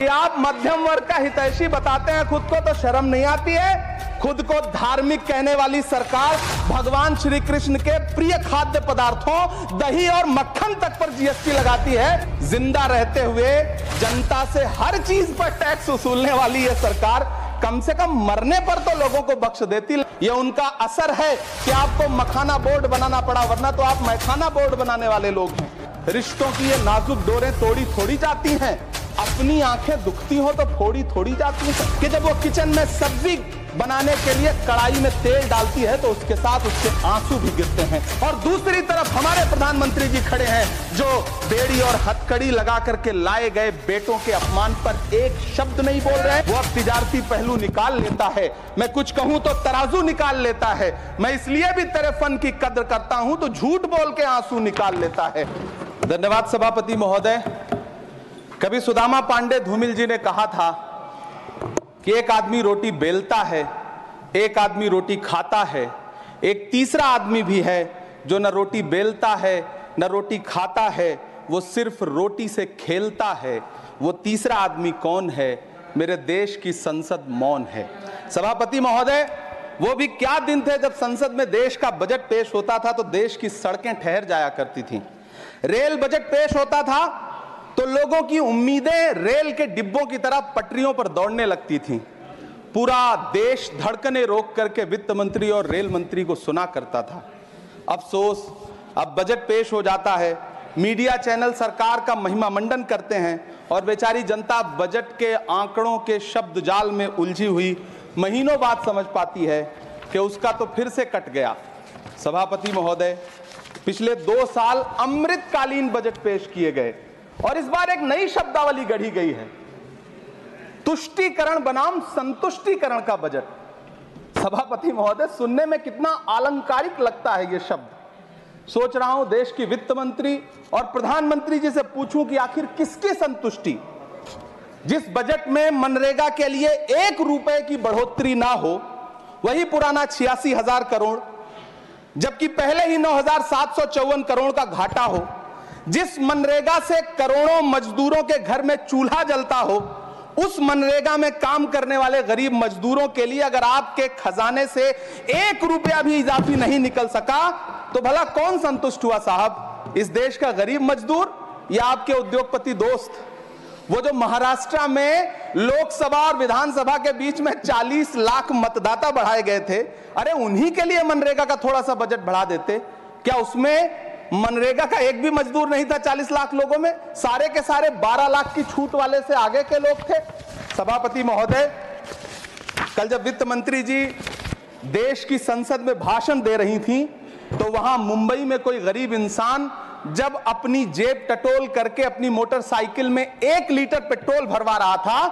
कि आप मध्यम वर्ग का हितैषी बताते हैं खुद को, तो शर्म नहीं आती है? खुद को धार्मिक कहने वाली सरकार भगवान श्री कृष्ण के प्रिय खाद्य पदार्थों दही और मक्खन तक पर जीएसटी लगाती है। जिंदा रहते हुए जनता से हर चीज पर टैक्स वसूलने वाली ये सरकार कम से कम मरने पर तो लोगों को बख्श देती। ये उनका असर है कि आपको मखाना बोर्ड बनाना पड़ा, वरना तो आप मैखाना बोर्ड बनाने वाले लोग हैं। रिश्तों की ये नाजुक डोरें तोड़ी थोड़ी जाती हैं, अपनी आंखें दुखती हो तो फोड़ी थोड़ी जाती हैं। कि जब वो किचन में सब्जी बनाने के लिए कढ़ाई में तेल डालती है तो उसके साथ उसके आंसू भी गिरते हैं। और दूसरी तरफ हमारे प्रधानमंत्री जी खड़े हैं जो बेड़ी और हथकड़ी लगा करके लाए गए बेटों के अपमान पर एक शब्द नहीं बोल रहे हैं। वो अब तिजारती पहलू निकाल लेता है, मैं कुछ कहूं तो तराजू निकाल लेता है, मैं इसलिए भी तेरे फन की कद्र करता हूं तो झूठ बोल के आंसू निकाल लेता है। धन्यवाद सभापति महोदय। कभी सुदामा पांडे धूमिल जी ने कहा था कि एक आदमी रोटी बेलता है, एक आदमी रोटी खाता है, एक तीसरा आदमी भी है जो न रोटी बेलता है न रोटी खाता है, वो सिर्फ रोटी से खेलता है। वो तीसरा आदमी कौन है? मेरे देश की संसद मौन है। सभापति महोदय, वो भी क्या दिन थे जब संसद में देश का बजट पेश होता था तो देश की सड़कें ठहर जाया करती थीं। रेल बजट पेश होता था तो लोगों की उम्मीदें रेल के डिब्बों की तरह पटरियों पर दौड़ने लगती थीं। पूरा देश धड़कने रोक करके वित्त मंत्री और रेल मंत्री को सुना करता था। अफसोस, अब बजट पेश हो जाता है, मीडिया चैनल सरकार का महिमा मंडन करते हैं और बेचारी जनता बजट के आंकड़ों के शब्द जाल में उलझी हुई महीनों बाद समझ पाती है कि उसका तो फिर से कट गया। सभापति महोदय, पिछले 2 साल अमृतकालीन बजट पेश किए गए और इस बार एक नई शब्दावली गढ़ी गई है, तुष्टीकरण बनाम संतुष्टीकरण का बजट। सभापति महोदय, सुनने में कितना अलंकारिक लगता है ये शब्द। सोच रहा हूं देश की वित्त मंत्री और प्रधानमंत्री जी से पूछूं कि आखिर किसकी संतुष्टि? जिस बजट में मनरेगा के लिए 1 रुपए की बढ़ोतरी ना हो, वही पुराना 86,000 करोड़, जबकि पहले ही 9,754 करोड़ का घाटा हो, जिस मनरेगा से करोड़ों मजदूरों के घर में चूल्हा जलता हो, उस मनरेगा में काम करने वाले गरीब मजदूरों के लिए अगर आपके खजाने से 1 रुपया भी इजाफी नहीं निकल सका तो भला कौन संतुष्ट हुआ साहब? इस देश का गरीब मजदूर या आपके उद्योगपति दोस्त? वो जो महाराष्ट्र में लोकसभा और विधानसभा के बीच में 40 लाख मतदाता बढ़ाए गए थे, अरे उन्हीं के लिए मनरेगा का थोड़ा सा बजट बढ़ा देते। क्या उसमें मनरेगा का एक भी मजदूर नहीं था 40 लाख लोगों में? सारे के सारे 12 लाख की छूट वाले से आगे के लोग थे। सभापति महोदय, कल जब वित्त मंत्री जी देश की संसद में भाषण दे रही थी तो वहां मुंबई में कोई गरीब इंसान जब अपनी जेब टटोल करके अपनी मोटरसाइकिल में 1 लीटर पेट्रोल भरवा रहा था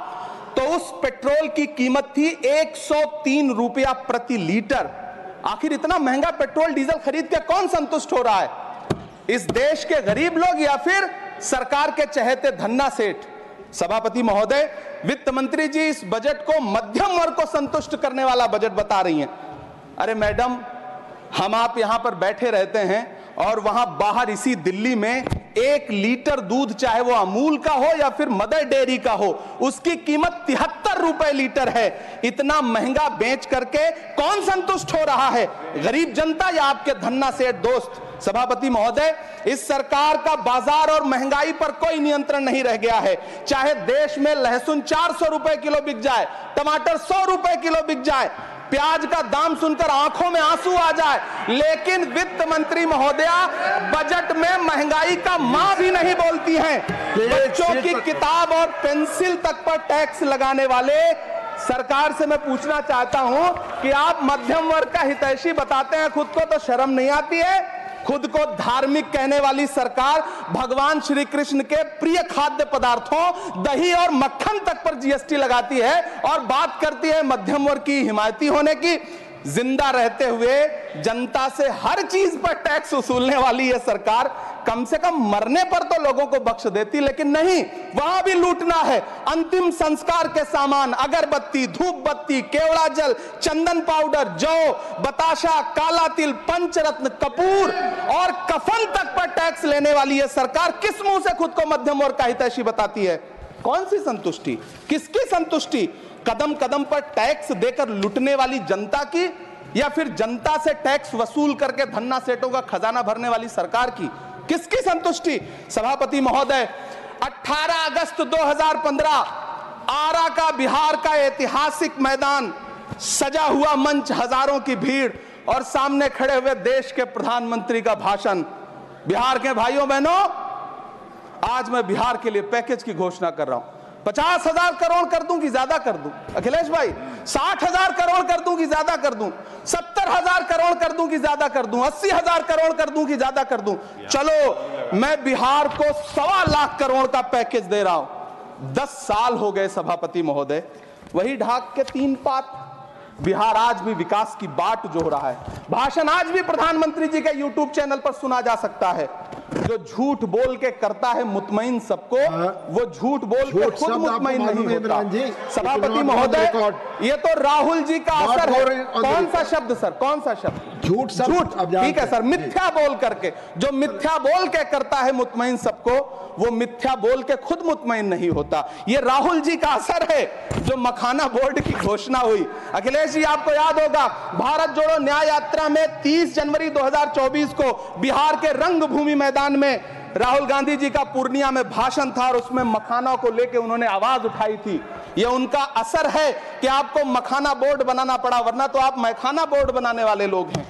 तो उस पेट्रोल की कीमत थी 103 रुपया प्रति लीटर। आखिर इतना महंगा पेट्रोल डीजल खरीद के कौन संतुष्ट हो रहा है? इस देश के गरीब लोग या फिर सरकार के चहेते धन्ना सेठ? सभापति महोदय, वित्त मंत्री जी इस बजट को मध्यम वर्ग को संतुष्ट करने वाला बजट बता रही हैं। अरे मैडम, हम आप यहां पर बैठे रहते हैं और वहां बाहर इसी दिल्ली में 1 लीटर दूध, चाहे वो अमूल का हो या फिर मदर डेयरी का हो, उसकी कीमत 73 रुपए लीटर है। इतना महंगा बेच करके कौन संतुष्ट हो रहा है? गरीब जनता या आपके धन्ना सेठ दोस्त? सभापति महोदय, इस सरकार का बाजार और महंगाई पर कोई नियंत्रण नहीं रह गया है। चाहे देश में लहसुन 400 रुपए किलो बिक जाए, टमाटर 100 रुपए किलो बिक जाए, प्याज का दाम सुनकर आंखों में आंसू आ जाए, लेकिन वित्त मंत्री महोदया बजट में महंगाई का मां भी नहीं बोलती हैं। बच्चों की किताब और पेंसिल तक पर टैक्स लगाने वाले सरकार से मैं पूछना चाहता हूं कि आप मध्यम वर्ग का हितैषी बताते हैं खुद को, तो शर्म नहीं आती है? खुद को धार्मिक कहने वाली सरकार भगवान श्री कृष्ण के प्रिय खाद्य पदार्थों दही और मक्खन तक पर जीएसटी लगाती है और बात करती है मध्यम वर्ग की हिमायती होने की। जिंदा रहते हुए जनता से हर चीज पर टैक्स वसूलने वाली यह सरकार कम से कम मरने पर तो लोगों को बख्श देती, लेकिन नहीं, वहां भी लूटना है। अंतिम संस्कार के सामान अगरबत्ती, धूप बत्ती, केवड़ा जल, चंदन पाउडर, जौ, बताशा, काला तिल, पंचरत्न, कपूर और कफन तक पर टैक्स लेने वाली यह सरकार किस मुंह से खुद को मध्यम वर्ग का हितैषी बताती है? कौन सी संतुष्टि, किसकी संतुष्टि? कदम कदम पर टैक्स देकर लुटने वाली जनता की, या फिर जनता से टैक्स वसूल करके धन्ना सेठों का खजाना भरने वाली सरकार की? किसकी संतुष्टि? सभापति महोदय, 18 अगस्त 2015 आरा का बिहार का ऐतिहासिक मैदान, सजा हुआ मंच, हजारों की भीड़ और सामने खड़े हुए देश के प्रधानमंत्री का भाषण। बिहार के भाइयों बहनों, आज मैं बिहार के लिए पैकेज की घोषणा कर रहा हूं। 50,000 करोड़ कर दूं कि ज्यादा कर दूं? अखिलेश भाई, 60,000 करोड़ कर दूं कि ज्यादा कर दूं? 70,000 करोड़ कर दूं कि ज्यादा कर दूं? 80,000 करोड़ कर दूं कि ज्यादा कर दूं? चलो, मैं बिहार को 1.25 लाख करोड़ का पैकेज दे रहा हूं। 10 साल हो गए सभापति महोदय, वही ढाक के 3 पात। बिहार आज भी विकास की बाट जोह रहा है। भाषण आज भी प्रधानमंत्री जी के यूट्यूब चैनल पर सुना जा सकता है। जो झूठ बोल के करता है मुतमईन सबको, वो झूठ बोल के खुद मुतमईन नहीं होता। सभापति महोदय, ये तो राहुल जी का असर है। कौन सा शब्द सर, कौन सा शब्द? झूठ। ठीक है सर, मिथ्या बोल करके, जो मिथ्या बोल के करता है मुतमईन सबको, वो मिथ्या बोल के खुद मुतमईन नहीं होता। ये राहुल जी का असर है। जो मखाना बोर्ड की घोषणा हुई, अखिलेश जी आपको याद होगा, भारत जोड़ो न्याय यात्रा में 30 जनवरी 2024 को बिहार के रंगभूमि मैदान में राहुल गांधी जी का पूर्णिया में भाषण था और उसमें मखाना को लेकर उन्होंने आवाज उठाई थी। यह उनका असर है कि आपको मखाना बोर्ड बनाना पड़ा, वरना तो आप मैखाना बोर्ड बनाने वाले लोग हैं।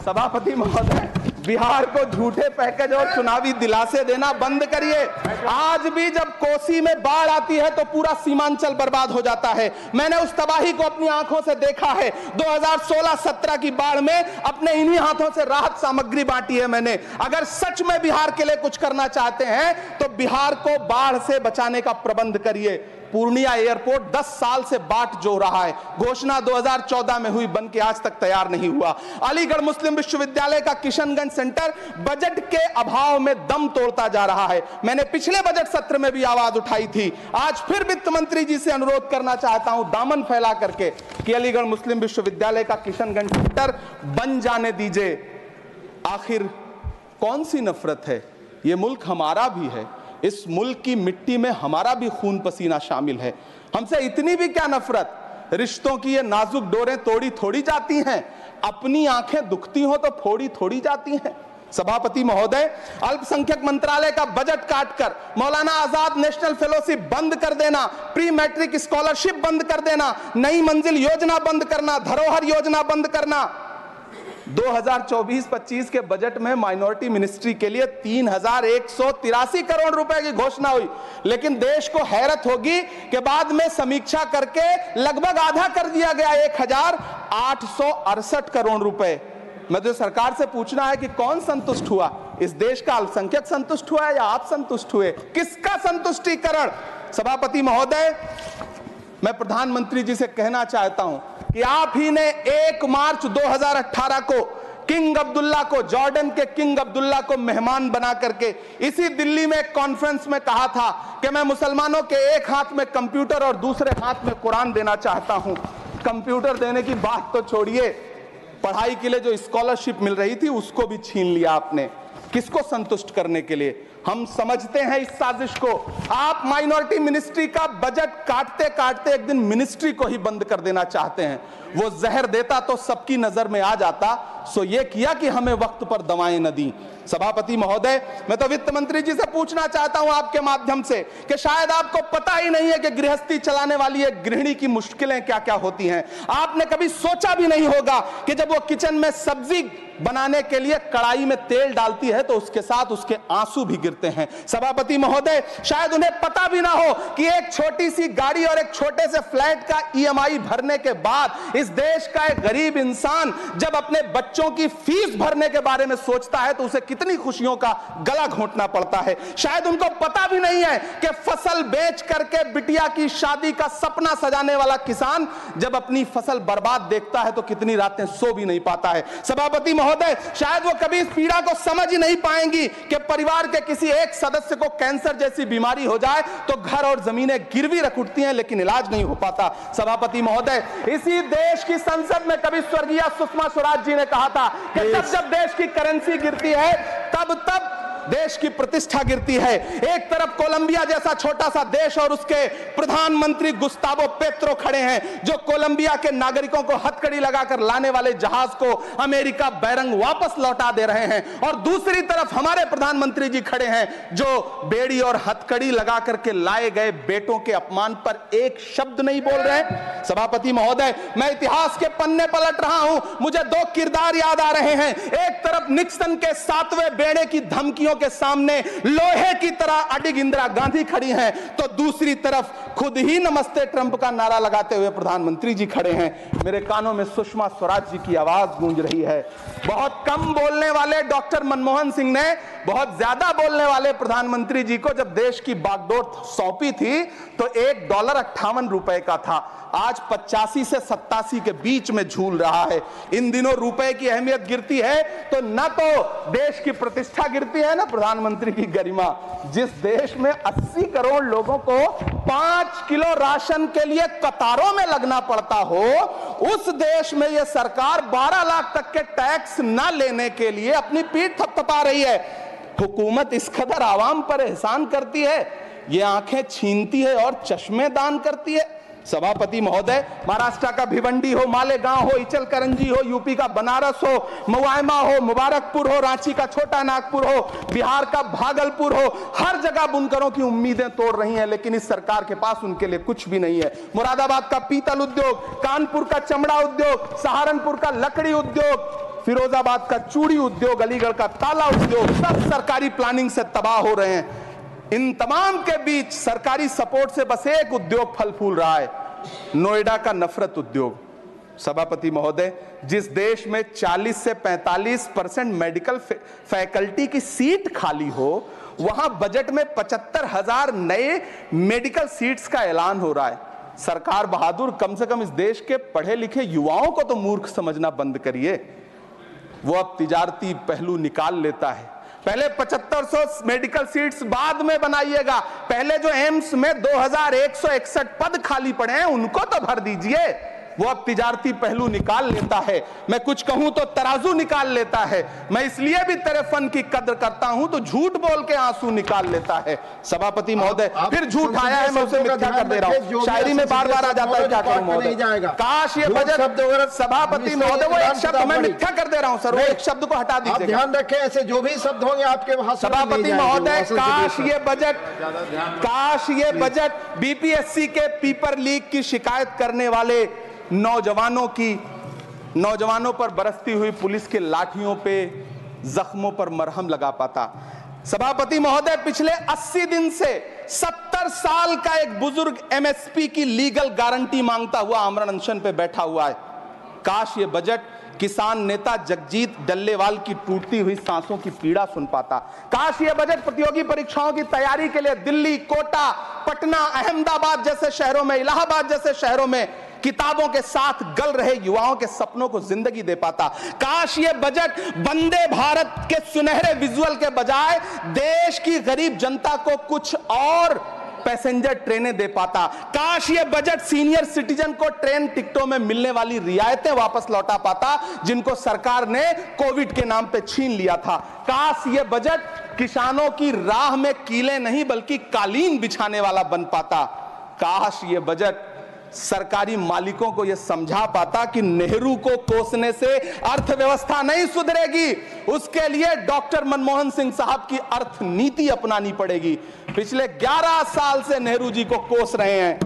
सभापति महोदय, बिहार को झूठे पैकेज और चुनावी दिलासे देना बंद करिए। आज भी जब कोसी में बाढ़ आती है तो पूरा सीमांचल बर्बाद हो जाता है। मैंने उस तबाही को अपनी आंखों से देखा है। 2016-17 की बाढ़ में अपने इन्हीं हाथों से राहत सामग्री बांटी है मैंने। अगर सच में बिहार के लिए कुछ करना चाहते हैं तो बिहार को बाढ़ से बचाने का प्रबंध करिए। पूर्णिया एयरपोर्ट 10 साल से बाट जो रहा है, घोषणा 2014 में हुई, बन के आज तक तैयार नहीं हुआ। अलीगढ़ मुस्लिम विश्वविद्यालय का किशनगंज सेंटर बजट के अभाव में दम तोड़ता जा रहा है। मैंने पिछले बजट सत्र में भी आवाज उठाई थी। आज फिर वित्त मंत्री जी से अनुरोध करना चाहता हूं, दामन फैला करके, कि अलीगढ़ मुस्लिम विश्वविद्यालय का किशनगंज सेंटर बन जाने दीजिए। आखिर कौन सी नफरत है? यह मुल्क हमारा भी है। इस मुल्क की मिट्टी में हमारा भी खून पसीना शामिल है। हमसे इतनी भी क्या नफरत? रिश्तों की ये नाजुक डोरें तोड़ी थोड़ी जाती हैं। अपनी आंखें दुखती हो तो फोड़ी थोड़ी जाती हैं। सभापति महोदय, अल्पसंख्यक मंत्रालय का बजट काटकर मौलाना आजाद नेशनल फेलोशिप बंद कर देना, प्री मैट्रिक स्कॉलरशिप बंद कर देना, नई मंजिल योजना बंद करना, धरोहर योजना बंद करना। 2024-25 के बजट में माइनॉरिटी मिनिस्ट्री के लिए 3,183 करोड़ रुपए की घोषणा हुई, लेकिन देश को हैरत होगी कि बाद में समीक्षा करके लगभग आधा कर दिया गया, 1,868 करोड़ रुपए। मैं तो सरकार से पूछना है कि कौन संतुष्ट हुआ? इस देश का अल्पसंख्यक संतुष्ट हुआ या आप संतुष्ट हुए? किसका संतुष्टिकरण? सभापति महोदय, मैं प्रधानमंत्री जी से कहना चाहता हूं कि आप ही ने 1 मार्च 2018 को किंग अब्दुल्ला को, जॉर्डन के किंग अब्दुल्ला को मेहमान बना करके इसी दिल्ली में एक कॉन्फ्रेंस में कहा था कि मैं मुसलमानों के एक हाथ में कंप्यूटर और दूसरे हाथ में कुरान देना चाहता हूं। कंप्यूटर देने की बात तो छोड़िए, पढ़ाई के लिए जो स्कॉलरशिप मिल रही थी उसको भी छीन लिया आपने। किसको संतुष्ट करने के लिए? हम समझते हैं इस साजिश को। आप माइनॉरिटी मिनिस्ट्री का बजट काटते काटते एक दिन मिनिस्ट्री को ही बंद कर देना चाहते हैं। वो जहर देता तो सबकी नजर में आ जाता, सो ये किया कि हमें वक्त पर दवाएं न दी। सभापति महोदय, मैं तो वित्त मंत्री जी से पूछना चाहता हूं आपके माध्यम से कि शायद आपको पता ही नहीं है कि गृहस्थी चलाने वाली एक गृहिणी की मुश्किलें क्या क्या होती हैं। आपने कभी सोचा भी नहीं होगा कि जब वो किचन में सब्जी बनाने के लिए कड़ाई में तेल डालती है तो उसके साथ उसके आंसू भी गिरते हैं। सभापति महोदय, शायद उन्हें पता भी ना हो कि एक छोटी सी गाड़ी और एक छोटे से फ्लैट का EMI भरने के बाद इस देश का एक गरीब इंसान जब अपने बच्चों की फीस भरने के बारे में सोचता है तो उसे कितनी खुशियों का गला घोंटना पड़ता है। शायद उनको पता भी नहीं है कि फसल बेच करके बिटिया की शादी का सपना सजाने वाला किसान जब अपनी फसल बर्बाद देखता है तो कितनी रातें सो भी नहीं पाता है। सभापति महोदय, शायद वो कभी इस पीड़ा को समझ ही नहीं पाएंगी कि परिवार के किसी एक सदस्य को कैंसर जैसी बीमारी हो जाए तो घर और जमीनें गिरवी रख उठती हैं लेकिन इलाज नहीं हो पाता। सभापति महोदय, इसी देश की संसद में कभी स्वर्गीय सुषमा स्वराज जी ने कहा था कि जब जब देश की करेंसी गिरती है तब देश की प्रतिष्ठा गिरती है। एक तरफ कोलंबिया जैसा छोटा सा देश और उसके प्रधानमंत्री गुस्तावो पेत्रो खड़े हैं, जो कोलंबिया के नागरिकों को हथकड़ी लगाकर लाने वाले जहाज को अमेरिका बैरंग वापस लौटा दे रहे हैं, और दूसरी तरफ हमारे प्रधानमंत्री जी खड़े हैं जो बेड़ी और हथकड़ी लगा करके लाए गए बेटों के अपमान पर एक शब्द नहीं बोल रहे। सभापति महोदय, मैं इतिहास के पन्ने पलट रहा हूं, मुझे दो किरदार याद आ रहे हैं। एक तरफ निक्सन के 7वें बेड़े की धमकियों के सामने लोहे की तरह अडिग इंदिरा गांधी खड़ी हैं, तो दूसरी तरफ खुद ही नमस्ते ट्रंप का नारा लगाते हुए प्रधानमंत्री जी खड़े हैं। मेरे कानों में सुषमा स्वराज जी की आवाज गूंज रही है। बहुत कम बोलने वाले डॉक्टर मनमोहन सिंह ने बहुत ज्यादा बोलने वाले प्रधानमंत्री जी को जब देश की बागडोर सौंपी थी तो $1.58 का था, आज 85 से 87 के बीच में झूल रहा है। इन दिनों रुपए की अहमियत गिरती है तो न तो देश की प्रतिष्ठा गिरती है, ना प्रधानमंत्री की गरिमा। जिस देश में 80 करोड़ लोगों को 5 किलो राशन के लिए कतारों में लगना पड़ता हो, उस देश में यह सरकार 12 लाख तक के टैक्स न लेने के लिए अपनी पीठ थपथपा रही है। हुकूमत इस कदर आवाम पर एहसान करती है, ये आंखें छीनती है और चश्मे दान करती है। सभापति महोदय, महाराष्ट्र का भिवंडी हो, मालेगांव हो, इचल करंजी हो, यूपी का बनारस हो, मुआयमा हो, मुबारकपुर हो, रांची का छोटा नागपुर हो, बिहार का भागलपुर हो, हर जगह बुनकरों की उम्मीदें तोड़ रही हैं, लेकिन इस सरकार के पास उनके लिए कुछ भी नहीं है। मुरादाबाद का पीतल उद्योग, कानपुर का चमड़ा उद्योग, सहारनपुर का लकड़ी उद्योग, फिरोजाबाद का चूड़ी उद्योग, अलीगढ़ का ताला उद्योग, सब सरकारी प्लानिंग से तबाह हो रहे हैं। इन तमाम के बीच सरकारी सपोर्ट से बस एक उद्योग फल फूल रहा है, नोएडा का नफरत उद्योग। सभापति महोदय, जिस देश में 40 से 45% मेडिकल फैकल्टी की सीट खाली हो, वहां बजट में 75,000 नए मेडिकल सीट्स का ऐलान हो रहा है। सरकार बहादुर, कम से कम इस देश के पढ़े लिखे युवाओं को तो मूर्ख समझना बंद करिए। वो अब तिजारती पहलू निकाल लेता है। पहले 7500 मेडिकल सीट्स बाद में बनाइएगा, पहले जो एम्स में 2161 पद खाली पड़े हैं उनको तो भर दीजिए। वो अब तिजारती पहलू निकाल लेता है, मैं कुछ कहूं तो तराजू निकाल लेता है। मैं इसलिए भी तेरे फन की कद्र करता हूं तो झूठ बोल के आंसू निकाल लेता है। सभापति महोदय, फिर झूठ आया है, मैं उसे मिथ्या कर दे रहा हूं। शायरी में बार बार आ जाता है, क्या करूं महोदय। काश ये बजट, सभापति महोदय, वो एक शब्द मैं मिथ्या कर दे रहा हूं सर, वो एक शब्द को हटा दीजिए। ध्यान रखें, ऐसे जो भी शब्द होंगे आपके वहां। सभापति महोदय, काश ये बजट बीपीएससी के पेपर लीक की शिकायत करने वाले नौजवानों पर बरसती हुई पुलिस के लाठियों पे, जख्मों पर मरहम लगा पाता। सभापति महोदय, पिछले 80 दिन से 70 साल का एक बुजुर्ग एमएसपी की लीगल गारंटी मांगता हुआ आमरण अनशन पे बैठा हुआ है। काश ये बजट किसान नेता जगजीत डल्लेवाल की टूटती हुई सांसों की पीड़ा सुन पाता। काश ये बजट प्रतियोगी परीक्षाओं की तैयारी के लिए दिल्ली, कोटा, पटना, अहमदाबाद जैसे शहरों में, इलाहाबाद जैसे शहरों में किताबों के साथ गल रहे युवाओं के सपनों को जिंदगी दे पाता। काश ये बजट वंदे भारत के सुनहरे विजुअल के बजाय देश की गरीब जनता को कुछ और पैसेंजर ट्रेनें दे पाता। काश ये बजट सीनियर सिटीजन को ट्रेन टिकटों में मिलने वाली रियायतें वापस लौटा पाता, जिनको सरकार ने कोविड के नाम पे छीन लिया था। काश ये बजट किसानों की राह में कीले नहीं बल्कि कालीन बिछाने वाला बन पाता। काश ये बजट सरकारी मालिकों को यह समझा पाता कि नेहरू को कोसने से अर्थव्यवस्था नहीं सुधरेगी, उसके लिए डॉक्टर मनमोहन सिंह साहब की अर्थ नीति अपनानी पड़ेगी। पिछले 11 साल से नेहरू जी को कोस रहे हैं,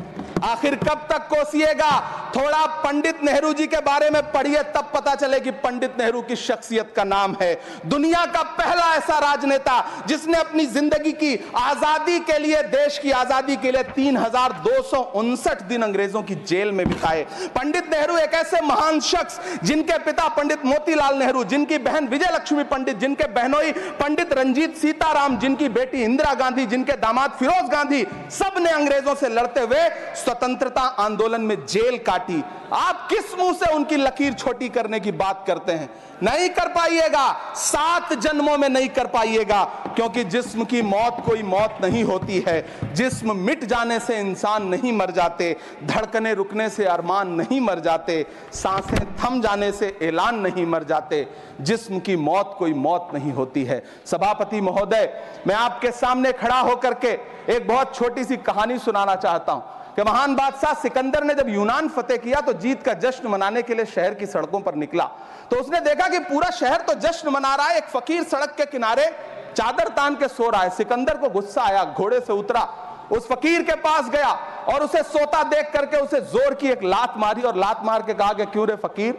आखिर कब तक कोसिएगा? थोड़ा पंडित नेहरू जी के बारे में पढ़िए, तब पता चले कि पंडित नेहरू की शख्सियत का नाम है। दुनिया का पहला ऐसा राजनेता जिसने अपनी जिंदगी की आजादी के लिए, देश की आजादी के लिए 3259 दिन अंग्रेजों की जेल में बिताए। पंडित नेहरू एक ऐसे महान शख्स जिनके पिता पंडित मोतीलाल नेहरू, जिनकी बहन विजय लक्ष्मी पंडित, जिनके बहनोई पंडित रंजीत सीताराम, जिनकी बेटी इंदिरा गांधी, जिनके दामाद फिरोज गांधी, सब ने अंग्रेजों से लड़ते हुए स्वतंत्रता आंदोलन में जेल काटी, आप किस मुंह से उनकी लकीर छोटी करने की बात करते हैं? नहीं कर पाइएगा, 7 जन्मों में नहीं कर पाइएगा, क्योंकि जिस्म की मौत कोई मौत नहीं होती है। जिस्म मिट जाने से इंसान नहीं मर जाते, धड़कने रुकने से अरमान नहीं मर जाते, सांसें थम जाने से ऐलान नहीं मर जाते। जिस्म की मौत कोई मौत नहीं होती है। सभापति महोदय, मैं आपके सामने खड़ा होकर के एक बहुत छोटी सी कहानी सुनाना चाहता हूं कि महान बादशाह सिकंदर ने जब यूनान फतेह किया तो जीत का जश्न मनाने के लिए शहर की सड़कों पर निकला। तो उसने देखा कि पूरा शहर तो जश्न मना रहा है, एक फकीर सड़क के किनारे चादर तान के सो रहा है। सिकंदर को गुस्सा आया, घोड़े से उतरा, उस फकीर के पास गया और उसे सोता देख करके उसे जोर की एक लात मारी और लात मार के कहा कि क्यों रे फकीर,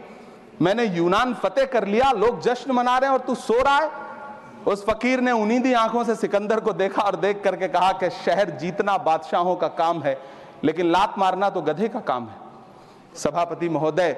मैंने यूनान फतेह कर लिया, लोग जश्न मना रहे हैं और तू सो रहा है। उस फकीर ने उन्नीदी आंखों से सिकंदर को देखा और देख करके कहा कि शहर जीतना बादशाहों का काम है, लेकिन लात मारना तो गधे का काम है। सभापति महोदय,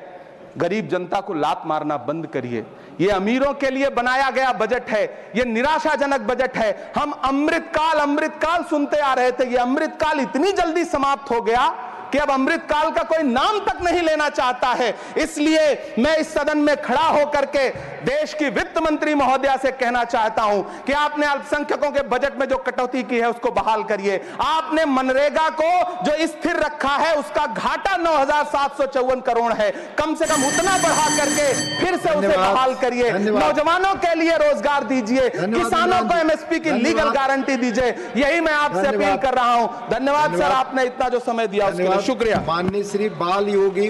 गरीब जनता को लात मारना बंद करिए। ये अमीरों के लिए बनाया गया बजट है, ये निराशाजनक बजट है। हम अमृतकाल सुनते आ रहे थे, ये अमृतकाल इतनी जल्दी समाप्त हो गया कि अब अमृतकाल का कोई नाम तक नहीं लेना चाहता है। इसलिए मैं इस सदन में खड़ा होकर के देश की वित्त मंत्री महोदया से कहना चाहता हूं कि आपने अल्पसंख्यकों के बजट में जो कटौती की है उसको बहाल करिए। आपने मनरेगा को जो स्थिर रखा है उसका घाटा 9,754 करोड़ है, कम से कम उतना बढ़ा करके फिर से उसे बहाल करिए। नौजवानों के लिए रोजगार दीजिए, किसानों को एमएसपी की लीगल गारंटी दीजिए। यही मैं आपसे अपील कर रहा हूं। धन्यवाद सर, आपने इतना जो समय दिया उसके लिए शुक्रिया। माननीय श्री बाल योगी